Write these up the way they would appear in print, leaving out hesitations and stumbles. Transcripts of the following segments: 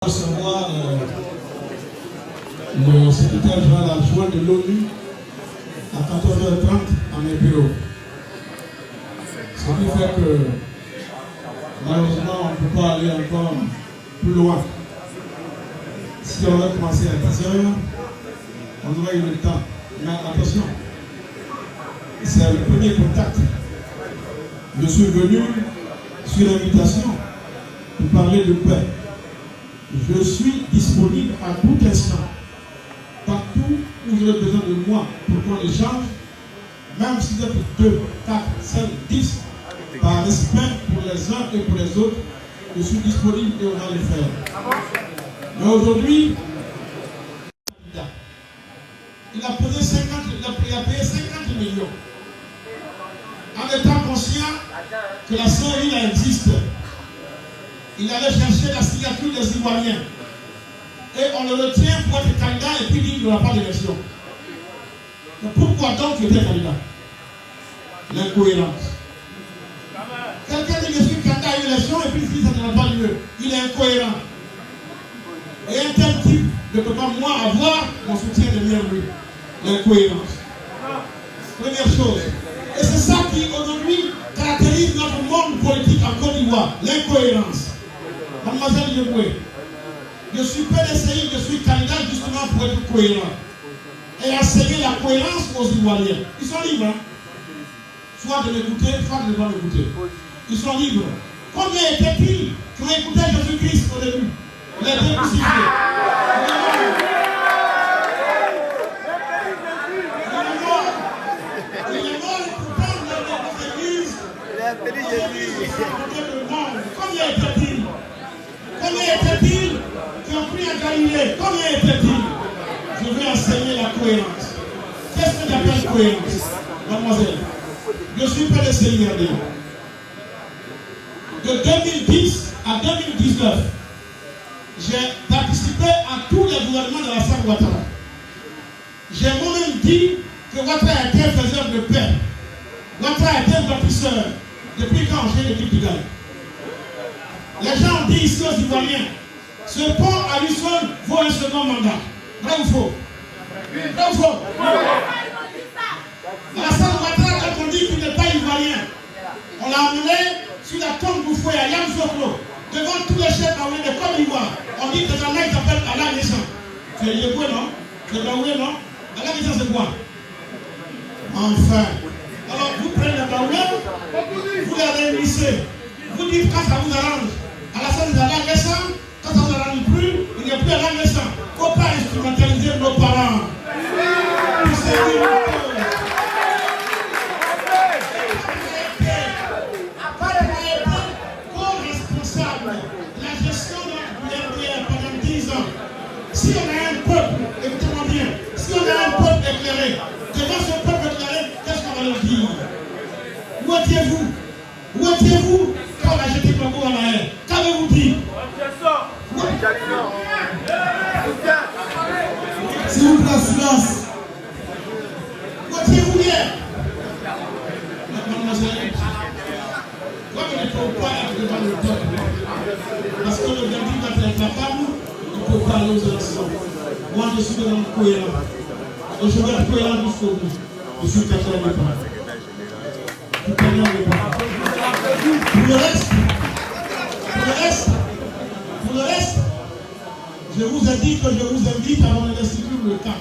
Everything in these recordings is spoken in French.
Recevoir le secrétaire général adjoint de l'ONU à 14h30 à mes bureaux. Ce qui fait que malheureusement on ne peut pas aller encore plus loin. Si on avait commencé à 10h, on aurait eu le temps. Mais attention, c'est le premier contact. Je suis venu sur l'invitation pour parler de paix. Je suis disponible à tout instant, partout où vous avez besoin de moi pour qu'on échange, même si vous êtes 2, 4, 5, 10, par respect pour les uns et pour les autres, je suis disponible et on va le faire. Mais aujourd'hui, il a payé 50 millions, en étant conscient que la Syrie existe. Il allait chercher la signature des Ivoiriens. Et on le retient pour être candidat et puis il n'y aura pas d'élection. Pourquoi donc il était candidat? L'incohérence. Quelqu'un dit que je suis candidat à une élection et puis il dit que ça n'a pas lieu. Il est incohérent. Et un tel type ne peut pas, moi, avoir mon soutien derrière lui. L'incohérence. Première chose. Et c'est ça qui, aujourd'hui, caractérise notre monde politique en Côte d'Ivoire. L'incohérence. Mademoiselle Yeboué, je suis PDCI, je suis candidat justement pour être cohérent et enseigner la cohérence aux Ivoiriens. Ils sont libres, hein? Soit de m'écouter, soit de ne pas m'écouter. Ils sont libres. Combien étaient-ils qui ont écouté Jésus-Christ au début? Les deux crucifiés. Il est mort et pourtant dans l'église. Combien étaient-ils? Combien étaient-ils qui ont pris à Galilée? Combien étaient-ils? Je vais enseigner la cohérence. Qu'est-ce que j'appelle cohérence? Mademoiselle, je suis PDCI. De 2010 à 2019, j'ai participé à tous les gouvernements de la Salle Ouattara. J'ai moi-même dit que Ouattara était un faiseur de paix. Ouattara était un bâtisseur. Depuis quand j'ai l'équipe du Ghana? Les gens disent ici aux Ivoiriens, ce pont à lui seul vaut un second mandat. Vrai ou faux? Vrai ou faux? La salle Ouattara, quand on dit qu'il n'est pas ivoirien, on l'a amené sur la tombe du fouet à Yamoussoukro, devant tous les chefs de Côte d'Ivoire. On dit que Zana il s'appelle Alain Nessan. C'est Yéboué, non? C'est Baoulé, non? Alain Nessan, c'est quoi? Enfin. Alors, vous prenez le Baoulé, vous les réunissez. Vous dites quand ça vous arrange. À la salle de Alain Nessan, quand ça ne vous arrange plus, il n'y a plus Alain Nessan. Il ne faut pas instrumentaliser nos parents. Pour servir nos cœurs. Co-responsable de la gestion de l'URDR pendant 10 ans. Si on a un peuple, écoutez-moi bien, si on a un peuple éclairé, devant ce peuple éclairé, qu'est-ce qu'on va leur dire? Où étiez-vous? Où étiez-vous quand on a jeté le mot en l'air? Qu'avez-vous dit? S'il vous plaît, silence. Où étiez-vous hier? Mademoiselle, comme on ne peut pas être devant le peuple, parce que le verdict va être incapable, il faut parler aux élections. Moi, je suis devant le cohérent. Et je vais être cohérent jusqu'au bout. Je suis quelqu'un de pas. Je suis quelqu'un de pas. Pour le reste, je vous ai dit que je vous invite à mon investiture le cap.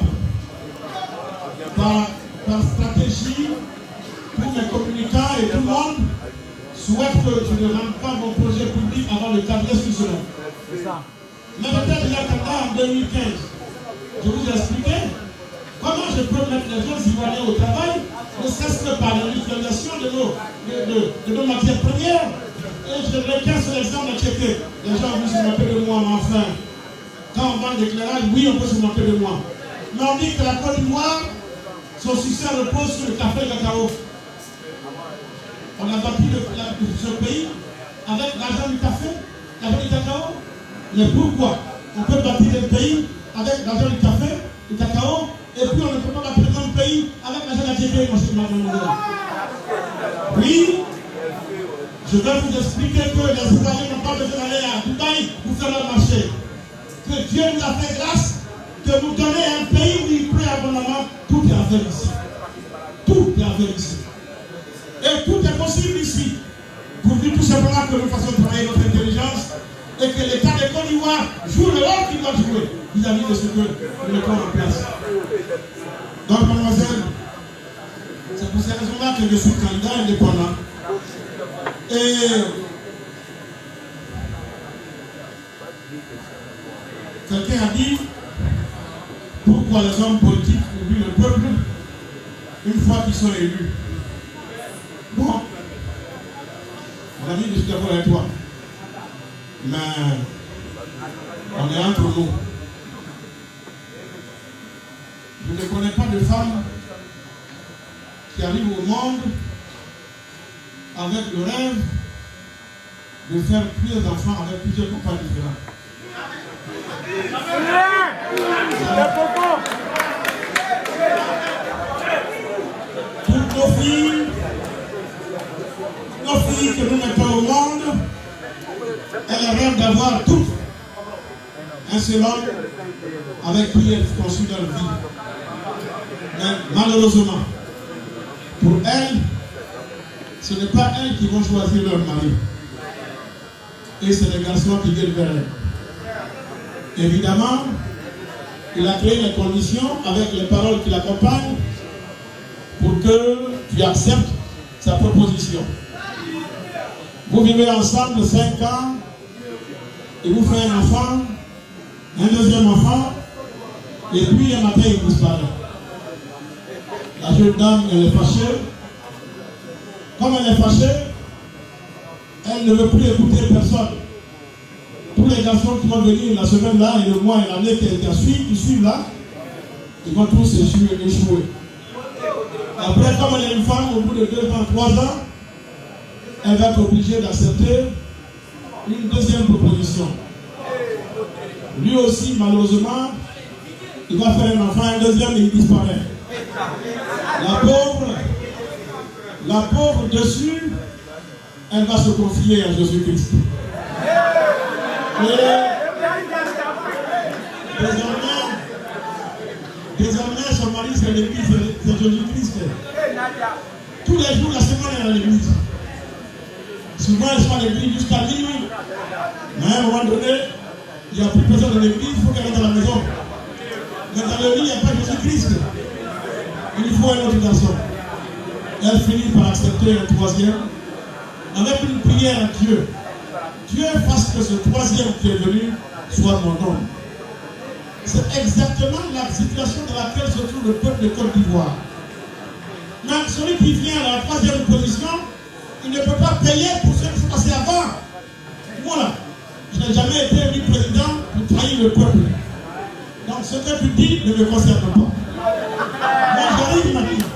Par stratégie, pour mes communicants et tout le monde souhaite que je ne rende pas mon projet public avant le 4 sur cela. Mais peut-être il y a quelqu'un en 2015. Je vous ai expliqué comment je peux mettre les gens ivoiriens au travail, ne serait-ce que par l'industrialisation de nos matières premières. Et je retiens sur l'exemple de Tchéké. Les gens vont se moquer de moi, mais enfin, quand on vend d'éclairage, oui, on peut se moquer de moi. Mais on dit que la Côte d'Ivoire, son succès repose sur le café et le cacao. On a bâti ce pays avec l'argent du café, l'argent du cacao. Mais pourquoi on peut bâtir un pays avec l'argent du café, du cacao, et puis on ne peut pas bâtir un pays avec l'argent de Tchéké, monsieur Mamadou? Oui. Je vais vous expliquer que les Ivoiriens n'ont pas besoin d'aller à Dubaï pour faire leur marché. que Dieu nous a fait grâce de nous donner un pays où il pleut abondamment. Tout est à faire ici. Tout est à faire ici. Et tout est possible ici. Pourvu tout simplement que nous fassions travailler notre intelligence et que l'État de Côte d'Ivoire joue le rôle qu'il doit jouer vis-à-vis de ce que nous mettons en place. Donc, mademoiselle, c'est pour ces raisons-là que je suis candidat indépendant. Et quelqu'un a dit pourquoi les hommes politiques oublient le peuple une fois qu'ils sont élus. Bon, mon ami, je suis d'accord avec toi. Mais on est entre nous. Je ne connais pas de femme qui arrive au monde avec le rêve de faire plusieurs enfants avec plusieurs copains différents. Toutes nos filles que nous mettons au monde, elles rêvent d'avoir toutes un seul homme avec qui elles construisent leur vie. Mais malheureusement, pour elles, ce n'est pas elles qui vont choisir leur mari. Et c'est les garçons qui viennent vers elles. Évidemment, il a créé les conditions avec les paroles qui l'accompagnent pour que tu acceptes sa proposition. Vous vivez ensemble 5 ans, il vous fait un enfant, un deuxième enfant, et puis un matin il disparaît. La jeune dame, elle est fâchée. Comme elle est fâchée, elle ne veut plus écouter personne. Tous les garçons qui vont venir la semaine-là, et le mois et l'année qui suivent là, ils vont tous échouer. Après, comme elle est une femme, au bout de 2 ans, 3 ans, elle va être obligée d'accepter une deuxième proposition. Lui aussi, malheureusement, il va faire un enfant, un deuxième et il disparaît. La pauvre dessus, elle va se confier à Jésus-Christ. Et désormais, son mari, c'est l'église, c'est Jésus-Christ. Tous les jours, la semaine, elle est à l'église. Souvent, elles sont à l'église jusqu'à minuit. Mais à un moment donné, il n'y a plus personne dans l'église, il faut qu'elle rentre à la maison. Mais dans le lit, il n'y a pas Jésus-Christ. Il faut un autre garçon. Elle finit par accepter un troisième avec une prière à Dieu. Dieu fasse que ce troisième qui est venu soit mon homme. C'est exactement la situation dans laquelle se trouve le peuple de Côte d'Ivoire. Mais celui qui vient à la troisième position, il ne peut pas payer pour ce qui s'est passé avant. Voilà. Je n'ai jamais été élu président pour trahir le peuple. Donc ce que tu dis ne me concerne pas. Moi j'arrive maintenant.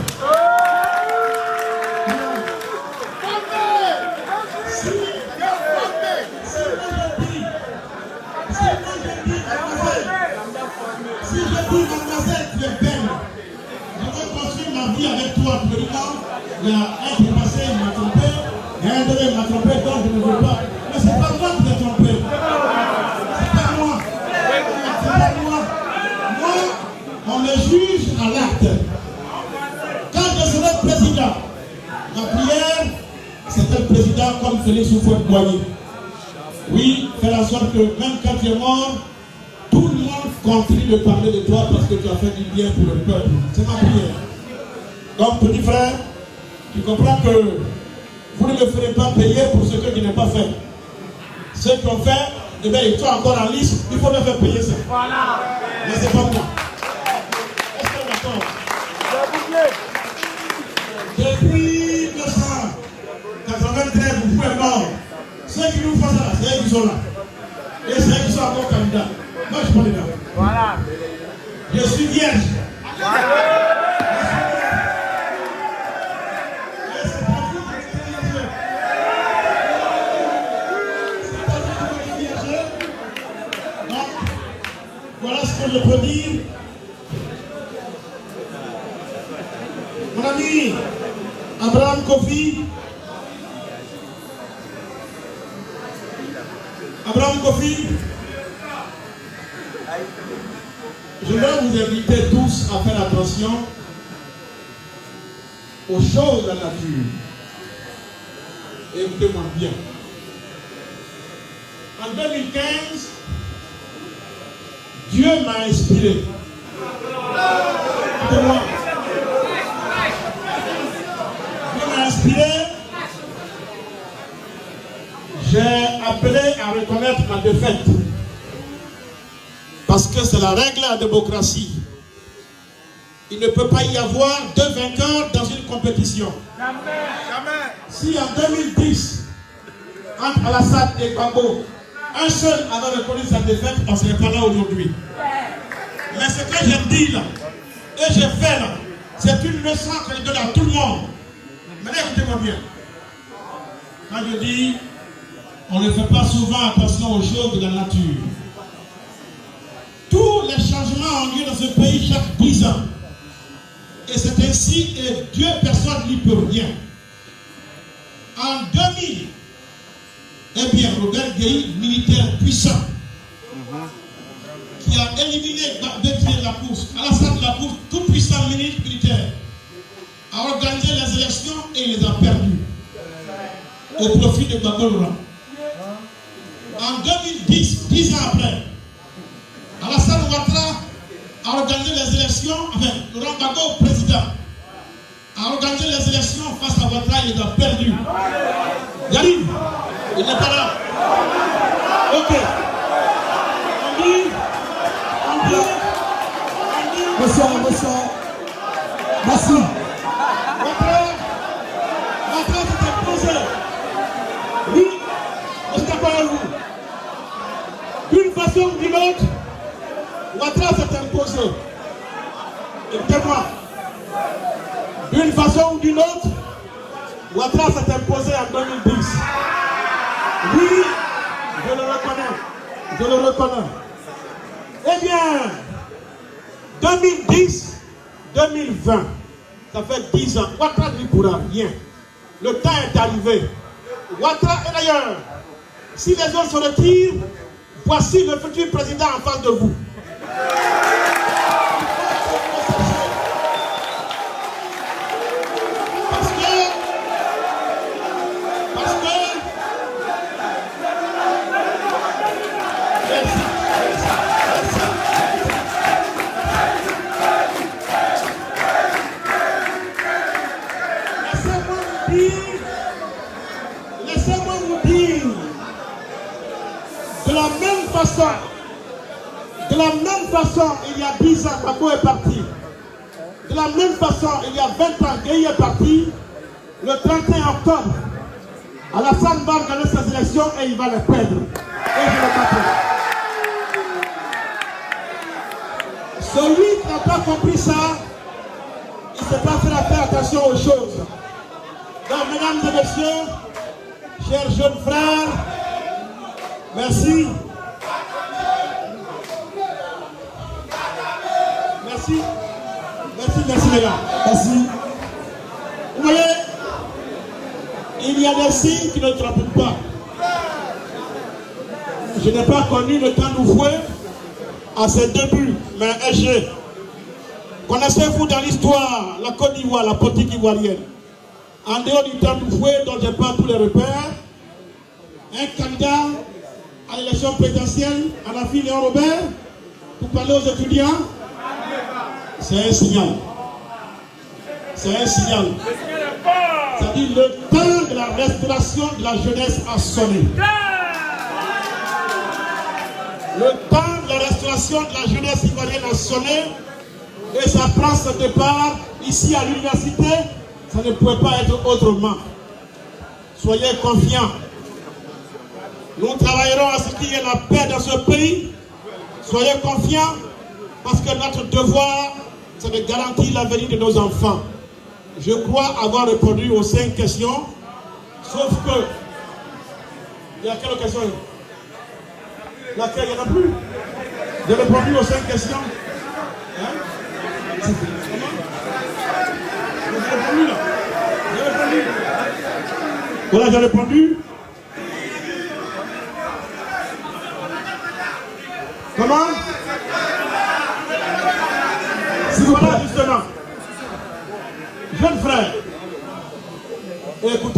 Si je dis, mademoiselle, tu es belle, je veux construire ma vie avec toi. Tu me dis non, il y a un qui est passé, il m'a trompé, et un deuxième m'a trompé, donc je ne veux pas. Mais c'est pas moi qui l'ai trompé. C'est pas moi. C'est pas moi. Moi, on me juge à l'acte. Quand je serai président, ma prière, c'est un président comme Félix Houphouët-Boigny. Oui, faire en sorte que même quand tu es mort, tout le monde continue de parler de toi parce que tu as fait du bien pour le peuple. C'est ma prière. Donc, petit frère, tu comprends que vous ne me ferez pas payer pour ce que je n'ai pas fait. Ceux qui ont fait, eh bien, ils sont encore en liste, il faut me faire payer ça. Voilà. Mais c'est pas moi. Est-ce que d'accord? Depuis 1993, vous pouvez mort. Ceux qui nous font ça, c'est eux qui sont là. Et c'est eux qui sont encore candidats. Moi, je ne suis pas dedans. Voilà. Je suis vierge. Voilà. Et c'est pas vous qui êtes vierge. C'est pas vous qui êtes vierge. Donc, voilà ce que je peux dire. Mon ami, Abraham Kofi. Je vais vous inviter tous à faire attention aux choses de la nature. Écoutez-moi bien. En 2015, Dieu m'a inspiré. Écoutez-moi. Dieu m'a inspiré. J'ai appelé à reconnaître ma défaite. Parce que c'est la règle de la démocratie. Il ne peut pas y avoir deux vainqueurs dans une compétition. Si en 2010, entre Alassane et Gbagbo, un seul avait reconnu sa défaite, on ne serait pas là aujourd'hui. Mais ce que j'ai dit là, et j'ai fait là, c'est une leçon que je donne à tout le monde. Maintenant, écoutez-moi bien. Quand je dis, on ne fait pas souvent attention aux choses de la nature. Tous les changements ont lieu dans ce pays chaque 10 ans. Et c'est ainsi, et Dieu, personne n'y peut rien. En 2000, eh bien, Robert Gueye, militaire puissant, qui a éliminé la course, Alassane la course, tout puissant militaire, a organisé les élections et les a perdues au profit de Gbagbo Laurent. En 2010, 10 ans après, Alassane Ouattara a organisé les élections, enfin, Laurent Gbagbo, président, a organisé les élections face à Ouattara et il a perdu. Yarine, il n'est pas là. Ok. On dit. Monsieur. Merci. Ouattara s'est imposé. Oui, je suis d'accord avec vous. D'une façon ou d'une autre, Ouattara s'est imposé. Écoutez-moi. D'une façon ou d'une autre, Ouattara s'est imposé en 2010. Oui, je le reconnais. Eh bien, 2010, 2020, ça fait 10 ans. Ouattara ne pourra rien. Le temps est arrivé. Ouattara, et d'ailleurs, si les autres se retirent, voici le futur président en face de vous. Laissez-moi vous dire, de la même façon, il y a 10 ans, Gbagbo est parti. De la même façon, il y a 20 ans, Gueye est parti. Le 31 octobre, Alassane va organiser ses élections et il va les perdre. Et je le battrai. Celui qui n'a pas compris ça, il ne sait pas faire attention aux choses. Donc, mesdames et messieurs, chers jeunes frères, merci. Merci les gars. Merci. Vous voyez, il y a des signes qui ne trompent pas. Je n'ai pas connu le temps d'Oufoué à ses débuts, mais Éger. Connaissez-vous dans l'histoire la Côte d'Ivoire, la politique ivoirienne? En dehors du temps d'Oufoué, dont je n'ai pas tous les repères, un candidat à l'élection présidentielle, à la fille Léon Robert, pour parler aux étudiants, c'est un signal. C'est un signal. C'est-à-dire le temps de la restauration de la jeunesse a sonné. Le temps de la restauration de la jeunesse ivoirienne a sonné et ça prend ce départ ici à l'université. Ça ne pouvait pas être autrement. Soyez confiants. Nous travaillerons à ce qu'il y ait la paix dans ce pays. Soyez confiants parce que notre devoir, c'est de garantir l'avenir de nos enfants. Je crois avoir répondu aux 5 questions, sauf que... Il y a quelle question? Laquelle? Il n'y en a plus. J'ai répondu aux 5 questions. Hein? Comment? J'ai répondu là. J'ai répondu. Voilà, j'ai répondu. Comment?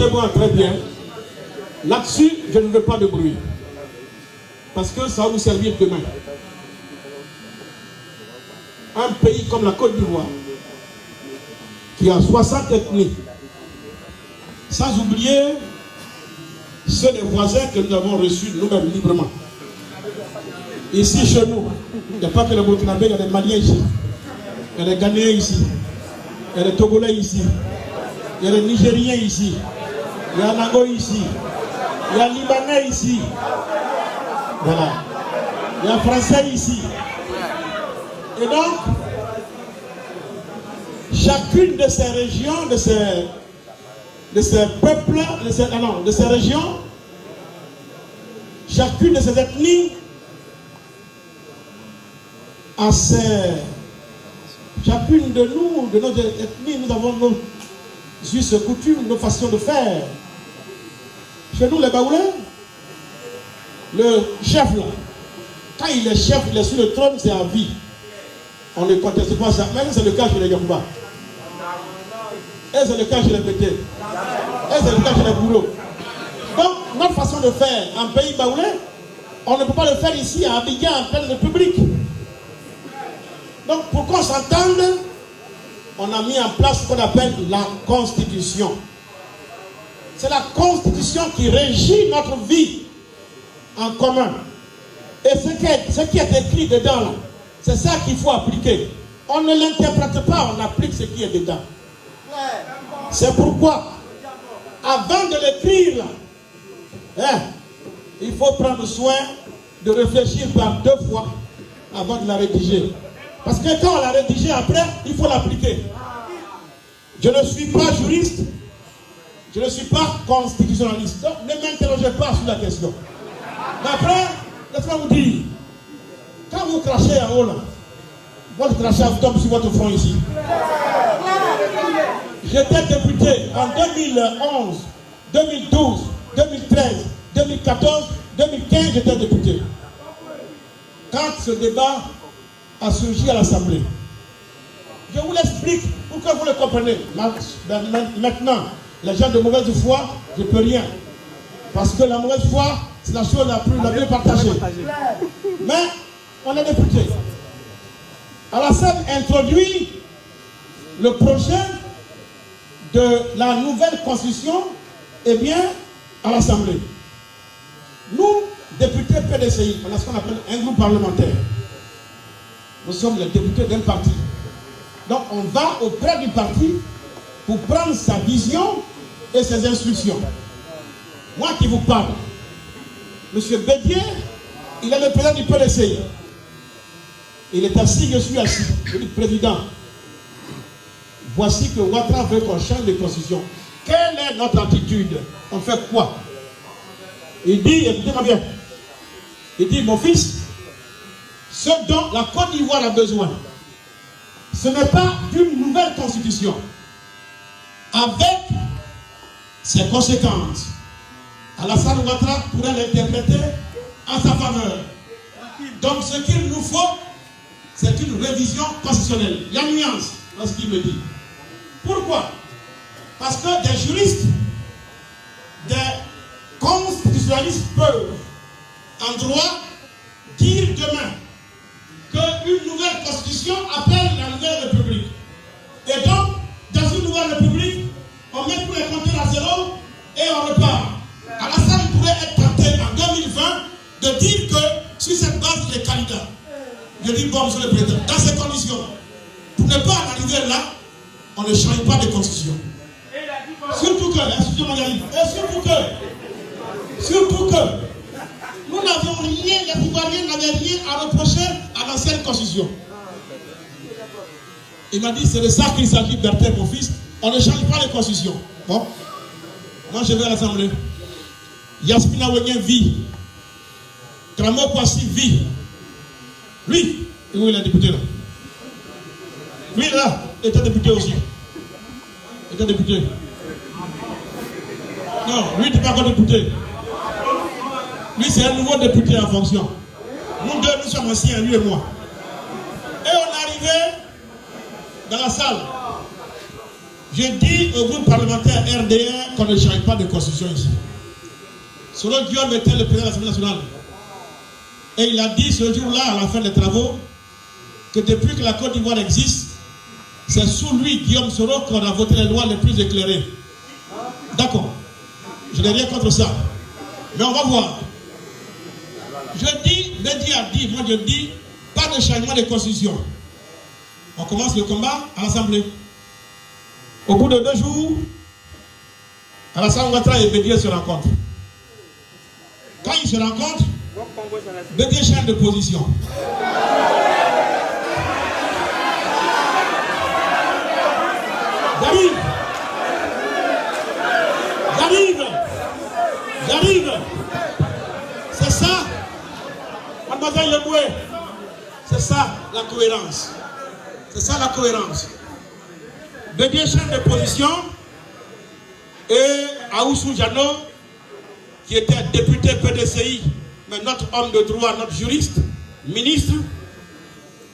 écoutez-moi très bien. Là-dessus, je ne veux pas de bruit. Parce que ça va nous servir demain. Un pays comme la Côte d'Ivoire, qui a 60 ethnies, sans oublier ceux des voisins que nous avons reçus nous-mêmes librement. Ici, chez nous, il n'y a pas que les Burkinabés, il y a des Maliens ici, il y a des Ghanéens ici, il y a des Togolais ici, il y a des Nigériens ici, il y a un Nago ici, il y a un Libanais ici, voilà, il y a un Français ici. Et donc, chacune de ces régions, de ces peuples, de ces régions, chacune de ces ethnies a chacune de nous, de notre ethnie, nous avons nos us et coutumes, nos façons de faire. Chez nous, les Baoulés, le chef là, quand il est chef, il est sur le trône, c'est à vie. On ne conteste pas ça. Même c'est le cas chez les Yoruba. Et c'est le cas chez les Pétés. Et c'est le cas chez les Boulots. Donc, notre façon de faire en pays baoulé, on ne peut pas le faire ici à Abidjan, en pleine République. Donc, pour qu'on s'entende, on a mis en place ce qu'on appelle la Constitution. C'est la Constitution qui régit notre vie en commun. Et ce qui est écrit dedans, là, c'est ça qu'il faut appliquer. On ne l'interprète pas, on applique ce qui est dedans. C'est pourquoi, avant de l'écrire, il faut prendre soin de réfléchir par 2 fois avant de la rédiger. Parce que quand on l'a rédigée après, il faut l'appliquer. Je ne suis pas juriste, je ne suis pas constitutionnaliste. Donc ne m'interrogez pas sur la question. Mais après, laissez-moi vous dire, quand vous crachez en haut là, votre crachat tombe sur votre front ici. J'étais député en 2011, 2012, 2013, 2014, 2015, j'étais député. Quand ce débat a surgi à l'Assemblée, je vous l'explique pour que vous le compreniez. Maintenant, les gens de mauvaise foi, je ne peux rien. Parce que la mauvaise foi, c'est la chose la mieux partagée. Mais on est député. Alassane introduit le projet de la nouvelle constitution, eh bien, à l'Assemblée. Nous, députés PDCI, on a ce qu'on appelle un groupe parlementaire. Nous sommes les députés d'un parti. Donc, on va auprès du parti pour prendre sa vision et ses instructions. Moi qui vous parle, M. Bédier, il est le président du PDCI. Il est assis, je suis assis. Je dis, président, voici que Ouattara veut qu'on change de constitution. Quelle est notre attitude? On fait quoi? Il dit, écoutez-moi bien, il dit, mon fils, ce dont la Côte d'Ivoire a besoin, ce n'est pas d'une nouvelle constitution, avec ses conséquences. Alassane Ouattara pourrait l'interpréter en sa faveur. Donc ce qu'il nous faut, c'est une révision constitutionnelle. Il y a une nuance dans ce qu'il me dit. Pourquoi? Parce que des juristes, des constitutionnalistes peuvent, en droit, dire demain qu'une nouvelle constitution appelle la nouvelle république. Et donc, dans une nouvelle république, on met tous les compteurs à zéro et on repart. Alassane pourrait être tenté en 2020 de dire que sur cette base, il est candidat. Je dis, bon, monsieur le président, dans ces conditions, pour ne pas en arriver là, on ne change pas de constitution. Surtout que, surtout que, nous n'avons rien, les Ivoiriens n'avaient rien à reprocher à l'ancienne constitution. Il m'a dit, c'est de ça qu'il s'agit, Bertrand, mon fils, on ne change pas les constitutions. Bon, moi je vais à l'Assemblée. Yaspina Wenyen vit. Kramo Kwasi vit. Lui, où il est député là? Lui là, était député aussi. Était député. Non, lui n'était pas encore député. Lui c'est un nouveau député en fonction. Nous deux, nous sommes anciens, lui et moi. Et on est arrivé dans la salle. Je dis au groupe parlementaire RDR qu'on ne change pas de constitution ici. Selon Guillaume était le président de l'Assemblée nationale. Et il a dit ce jour-là, à la fin des travaux, que depuis que la Côte d'Ivoire existe, c'est sous lui, Guillaume Soro, qu'on a voté les lois les plus éclairées. D'accord. Je n'ai rien contre ça. Mais on va voir. Je dis, Bédi a dit, moi je dis, pas de changement de constitution. On commence le combat à l'Assemblée. Au bout de 2 jours, Alassane Ouattara et Bédi se rencontrent. Quand ils se rencontrent, Bédi change de position. J'arrive. C'est ça, mademoiselle Leboué. C'est ça la cohérence. C'est ça la cohérence. Bédi change de position et Aoussou Diallo, qui était député PDCI, mais notre homme de droit, notre juriste, ministre,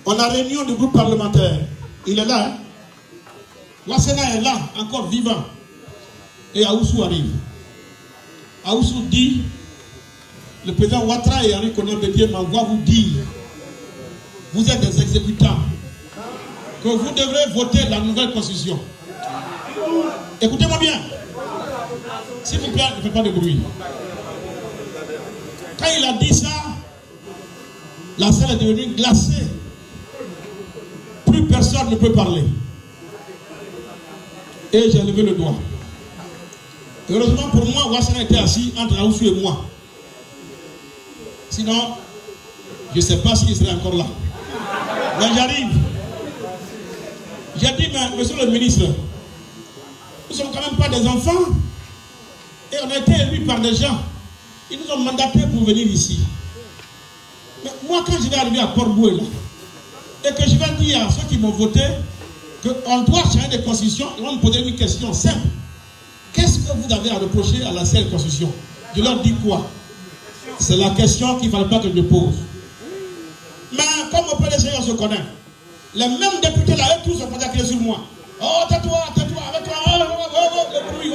on a réunion du groupe parlementaire. Il est là. Wassena est là, encore vivant. Et Aoussou arrive. Aoussou dit, le président Ouattara et Henri Konan Bédié m'envoient vous dire, vous êtes des exécutants, que vous devrez voter la nouvelle constitution. Écoutez-moi bien. S'il vous plaît, ne faites pas de bruit. Quand il a dit ça, la salle est devenue glacée. Plus personne ne peut parler. Et j'ai levé le doigt. Heureusement pour moi, Wassana était assis entre Aoussou et moi. Sinon, je ne sais pas s'il serait encore là. Mais j'arrive. J'ai dit, mais monsieur le ministre, nous ne sommes quand même pas des enfants. Et on a été élus par des gens. Ils nous ont mandatés pour venir ici. Mais moi, quand je vais arriver à Port-Boué, et que je vais dire à ceux qui m'ont voté qu'on doit changer de constitution, ils vont me poser une question simple. Qu'est-ce que vous avez à reprocher à la seule constitution? Je leur dis quoi? C'est la question qu'il ne fallait pas que je pose. Mais comme au PDC, on se connaît. Les mêmes députés là, eux tous ont posé la question sur moi. Oh, tais-toi, avec toi, le bruit,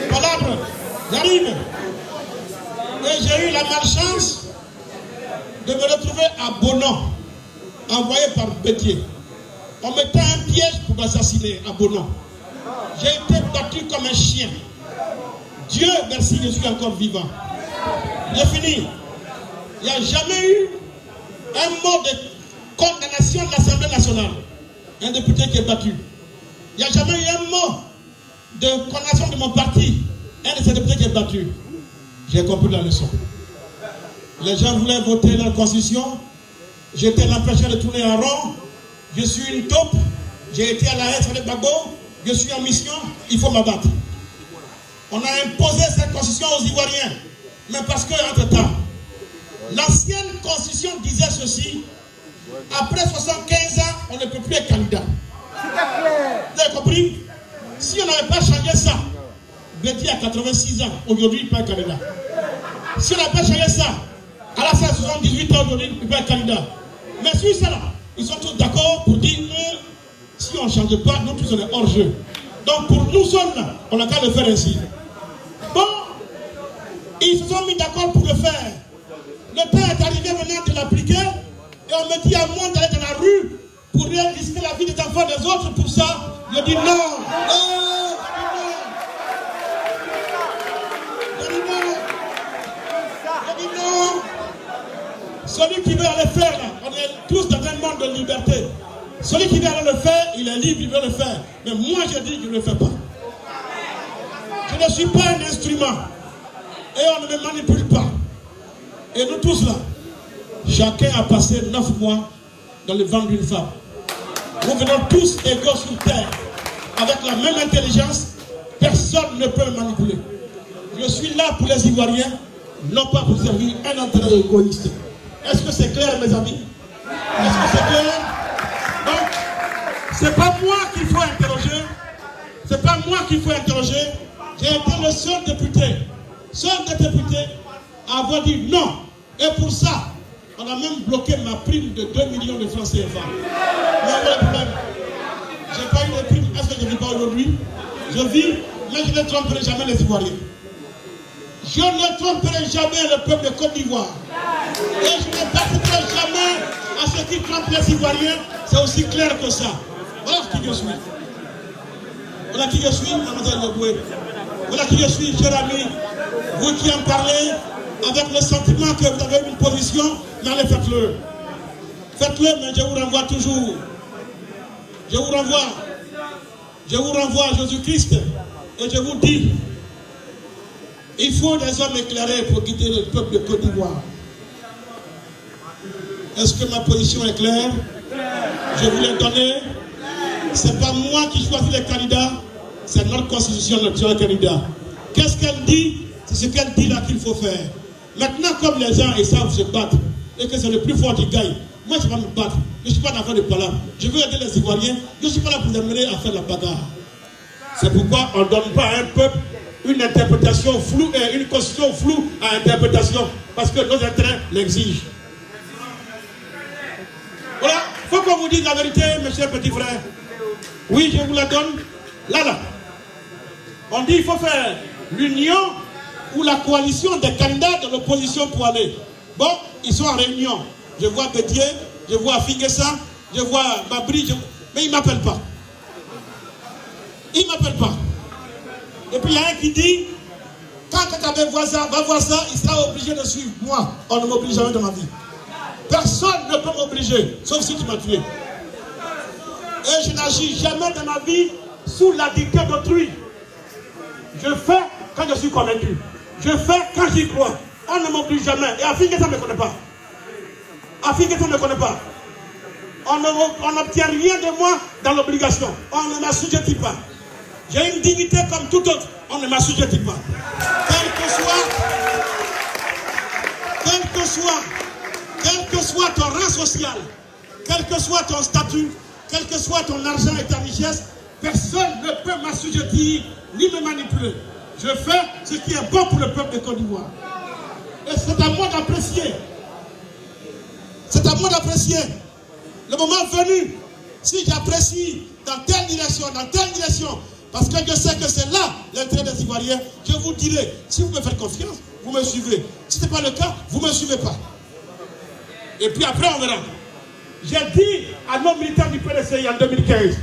Palabre, j'arrive. Et j'ai eu la malchance de me retrouver à Bonan, envoyé par Bédié. On mettait un piège pour m'assassiner à Bonan. J'ai été battu comme un chien. Dieu merci, je suis encore vivant. J'ai fini. Il n'y a jamais eu un mot de condamnation de l'Assemblée nationale. Un député qui est battu. Il n'y a jamais eu un mot de condamnation de mon parti. Un de ces députés qui est battu. J'ai compris la leçon. Les gens voulaient voter la constitution. J'étais l'empêcheur de tourner en rond. Je suis une taupe. J'ai été à la haie avec Gbagbo. Je suis en mission. Il faut m'abattre. On a imposé cette constitution aux Ivoiriens. Mais parce que, entre-temps, l'ancienne constitution disait ceci. Après 75 ans, on ne peut plus être candidat. Vous avez compris? Si on n'avait pas changé ça, Bédi a 86 ans, aujourd'hui il peut être candidat. Si on n'avait pas changé ça, Alassane a 78 ans, aujourd'hui il peut être candidat. Mais sur ça là, ils sont tous d'accord pour dire que si on ne change pas, nous tous on est hors jeu. Donc pour nous seuls là, on n'a qu'à le faire ainsi. Bon, ils se sont mis d'accord pour le faire. Le temps est arrivé maintenant de l'appliquer. Et on me dit à moi d'aller dans la rue pour risquer la vie des enfants des autres pour ça. Je dis non. Je dis non. Celui qui veut aller faire, là, on est tous dans un monde de liberté. Celui qui veut aller le faire, il est libre, il veut le faire. Mais moi je dis que je ne le fais pas. Je ne suis pas un instrument. Et on ne me manipule pas. Et nous tous là, chacun a passé 9 mois dans le ventre d'une femme. Nous venons tous égaux sur terre. Avec la même intelligence, personne ne peut me manipuler. Je suis là pour les Ivoiriens, non pas pour servir un intérêt égoïste. Est-ce que c'est clair, mes amis? Est-ce que c'est clair? Donc, c'est pas moi qu'il faut interroger. C'est pas moi qu'il faut interroger. J'ai été le seul député à avoir dit non. Et pour ça, On a même bloqué ma prime de 2 millions de francs CFA. Mais voilà le problème. Je n'ai pas eu de prime. Est-ce que je ne vis pas aujourd'hui? Je vis, mais je ne tromperai jamais les Ivoiriens. Je ne tromperai jamais le peuple de Côte d'Ivoire. Et je ne participerai jamais à ce qui trompe les Ivoiriens. C'est aussi clair que ça. Voilà qui je suis. Voilà qui je suis, mademoiselle Leboué. Voilà qui je suis, cher ami. Vous qui en parlez, avec le sentiment que vous avez une position, mais allez, faites-le. Faites-le, mais je vous renvoie toujours. Je vous renvoie à Jésus-Christ. Et je vous dis, il faut des hommes éclairés pour guider le peuple de Côte d'Ivoire. Est-ce que ma position est claire? Je vous l'ai donnée. Ce n'est pas moi qui choisis les candidats, c'est notre constitution qui choisit les candidats. Qu'est-ce qu'elle dit? C'est ce qu'elle dit là qu'il faut faire. Maintenant, comme les gens ils savent se battre, et que c'est le plus fort qui gagne, moi je vais me battre. Je ne suis pas d'accord de parler. Je veux aider les Ivoiriens. Je ne suis pas là pour les amener à faire la bagarre. C'est pourquoi on ne donne pas à un peuple une interprétation floue et une constitution floue à interprétation. Parce que nos intérêts l'exigent. Voilà, il faut qu'on vous dise la vérité, mes chers petits frères. Oui, je vous la donne. Là. On dit qu'il faut faire l'union ou la coalition des candidats de l'opposition pour aller. Bon, ils sont en réunion. Je vois Bédier, je vois Fingessa, je vois Babri, mais ils ne m'appellent pas. Ils ne m'appellent pas. Et puis il y a un qui dit, quand Kakabe va voir ça, il sera obligé de suivre moi. On ne m'oblige jamais dans ma vie. Personne ne peut m'obliger, sauf si tu m'as tué. Et je n'agis jamais dans ma vie sous la dictée d'autrui. Je fais quand je suis convaincu. Je fais quand j'y crois. On ne m'oblige jamais. Et Afingessa ne me connaît pas. Afingessa ne me connaît pas. On n'obtient rien de moi dans l'obligation. On ne m'assujettit pas. J'ai une dignité comme tout autre. On ne m'assujettit pas. Quel que soit ton rang social, quel que soit ton statut, quel que soit ton argent et ta richesse, personne ne peut m'assujettir ni me manipuler. Je fais ce qui est bon pour le peuple de Côte d'Ivoire. Et c'est à moi d'apprécier. C'est à moi d'apprécier. Le moment venu, si j'apprécie dans telle direction, parce que je sais que c'est là l'intérêt des Ivoiriens, je vous dirai, si vous me faites confiance, vous me suivez. Si ce n'est pas le cas, vous ne me suivez pas. Et puis après, on verra. J'ai dit à nos militants du PDCI en 2015,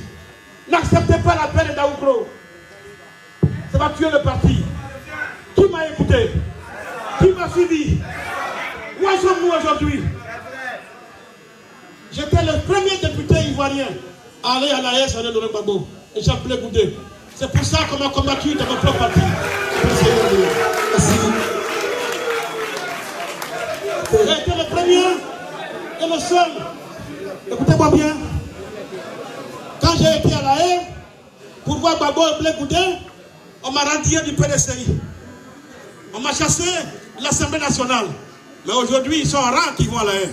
n'acceptez pas l'appel de Daoukro. Ça va tuer le parti. Qui m'a écouté? Qui m'a suivi? Où sommes-nous aujourd'hui? J'étais le premier député ivoirien à aller à la haie sur le Gbagbo. Et j'appelais Goudé. C'est pour ça qu'on m'a combattu dans mon propre parti. Merci. J'ai été le premier et le seul. Écoutez-moi bien. Quand j'ai été à la haie, pour voir Gbagbo et Blé Goudé, on m'a retiré du PDCI. On m'a chassé de l'Assemblée nationale. Mais aujourd'hui, ils sont en rang qui vont à la haie.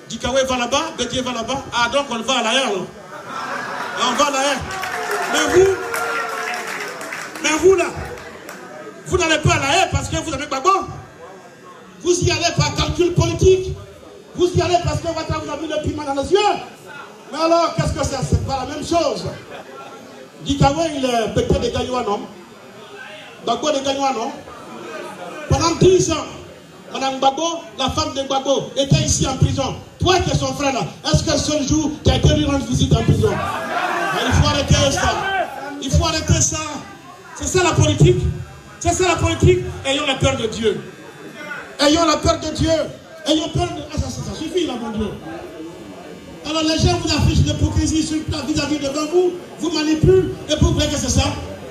Dikawe va là-bas, Bédier va là-bas. Ah, donc on va à la haie alors. On va à la haie. Mais vous là, vous n'allez pas à la haie parce que vous avez Gbagbo. Vous y allez par calcul politique. Vous y allez parce que vous avez le piment dans les yeux. Mais alors, qu'est-ce que c'est? C'est pas la même chose. Dikawe, il est pété de Gagnois, non? Gbagbo de Gagnois, non? Pendant 10 ans, Madame Gbagbo, la femme de Gbagbo, était ici en prison. Toi qui es son frère là, est-ce qu'un seul jour, tu as été lui rendre visite en prison? Il faut arrêter ça. Il faut arrêter ça. C'est ça la politique. C'est ça la politique. Ayons la peur de Dieu. Ayons la peur de Dieu. Ayons peur de... Ah, ça suffit là, mon Dieu. Alors les gens vous affichent l'hypocrisie vis-à-vis devant vous, vous manipulent, et vous voulez que c'est ça?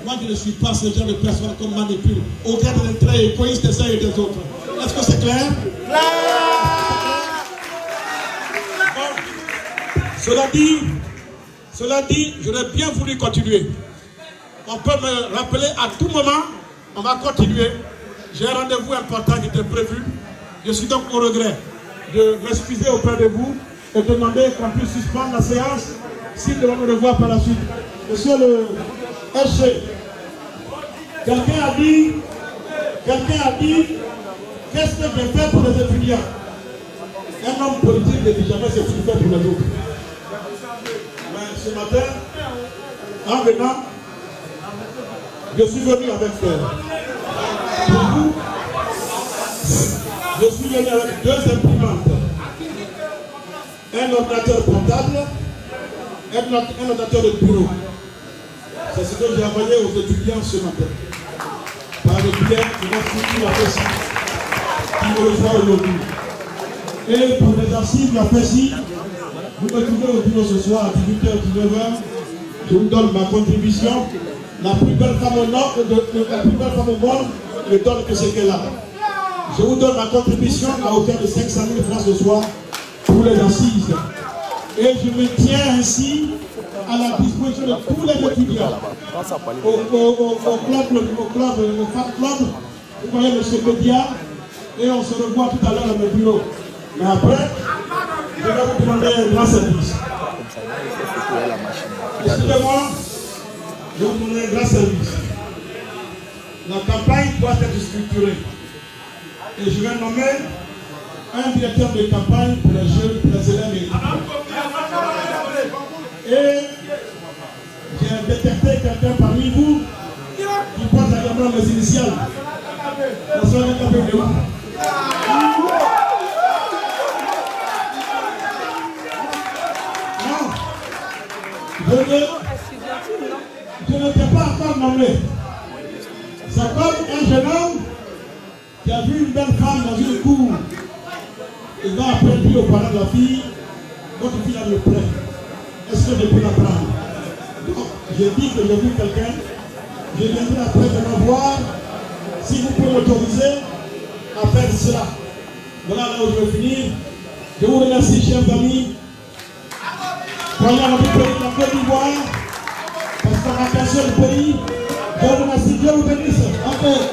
Moi je ne suis pas ce genre de personne qu'on manipule au gré de l'intérêt égoïste des uns et des autres. Est-ce que c'est clair? Bon. Cela dit, j'aurais bien voulu continuer. On peut me rappeler à tout moment, on va continuer. J'ai un rendez-vous important qui était prévu. Je suis donc au regret de m'excuser auprès de vous et demander qu'on puisse suspendre la séance si nous devons nous revoir par la suite. Monsieur le SG, quelqu'un a dit, qu'est-ce que j'ai fait pour les étudiants? Un homme politique ne dit jamais ce qu'il fait pour les autres. Mais ce matin, en venant, je suis venu avec pour vous, je suis venu avec 2 imprimantes. Un ordinateur portable, un ordinateur de bureau. C'est ce que j'ai envoyé aux étudiants ce matin. Par le biais de l'Institut de la PECI, qui me reçoit aujourd'hui. Et pour les archives de la PECI, vous me trouvez au bureau ce soir à 18h, 19h. Je vous donne ma contribution. La plus belle femme au monde ne donne que ce qu'elle a. Je vous donne ma contribution à hauteur de 500 000 francs ce soir pour les assises. Et je me tiens ainsi à la disposition de tous les étudiants. Au fan club, vous voyez M. Média, et on se revoit tout à l'heure à mon bureau. Mais après, je vais vous demander un grand service. Excusez-moi, je vais vous demander un grand service. La campagne doit être structurée. Et je vais nommer un directeur de campagne pour les jeunes, pour les élèves. Et j'ai détecté quelqu'un parmi vous qui porte également les initiales. La soirée est de où? Non. Je ne t'ai pas encore nommé. C'est comme un jeune homme qui a vu une belle femme dans une cour. Il va après dire aux parents de la fille, votre fille a le plaît. Est-ce que je peux la prendre? Donc, j'ai dit que j'ai vu quelqu'un. Je viendrai après de me voir. Si vous pouvez m'autoriser à faire cela. Voilà là où je vais finir. Je vous remercie, chers amis. Croyez à notre pays, la Côte d'Ivoire. Parce qu'on a cassé le pays. Je vous remercie. Dieu vous bénisse.